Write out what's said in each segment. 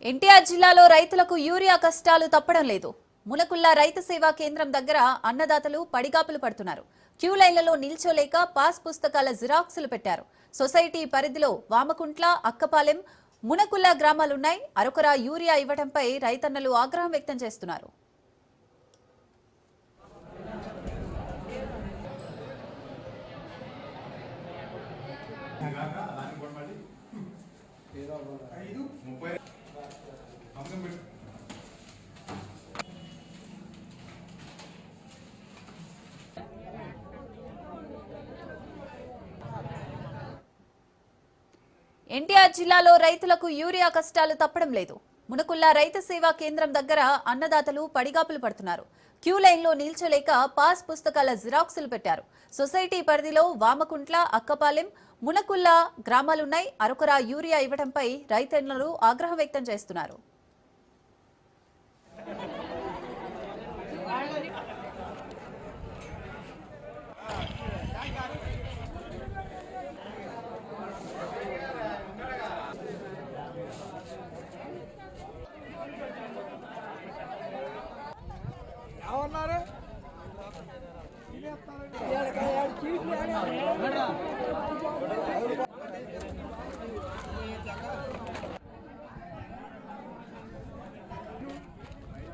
ఎన్టీఆర్ జిల్లాలో రైతులకు యూరియా కష్టాలు తప్పడం లేదు. మునకుల్ల రైతు సేవా కేంద్రం దగ్గర అన్నదాతలు పడిగాపులు పడుతున్నారు. క్యూ లైన్లలో నిల్చోలేక పాస్ పుస్తకాల జిరాక్సులు పెట్టారు. సొసైటీ పరిధిలో వామకుంట్ల, అక్కపాలెం, మునకుల్ల గ్రామాలున్నాయి. అరకొర యూరియా ఇవ్వడంపై రైతన్నలు ఆగ్రహం వ్యక్తం చేస్తున్నారు. ఎన్టీఆర్ జిల్లాలో రైతులకు యూరియా కష్టాలు తప్పడం లేదు. మునకుల్ల రైతు సేవా కేంద్రం దగ్గర అన్నదాతలు పడిగాపులు పడుతున్నారు. క్యూ లైన్లో నిల్చోలేక పాస్ పుస్తకాల జిరాక్సులు పెట్టారు. సొసైటీ పరిధిలో వామకుంట్ల, అక్కపాలెం, మునకుల్ల గ్రామాలున్నాయి. అరకొర యూరియా ఇవ్వడంపై రైతన్నలు ఆగ్రహం వ్యక్తం చేస్తున్నారు.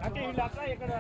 అంటే వీళ్ళంతా ఇక్కడ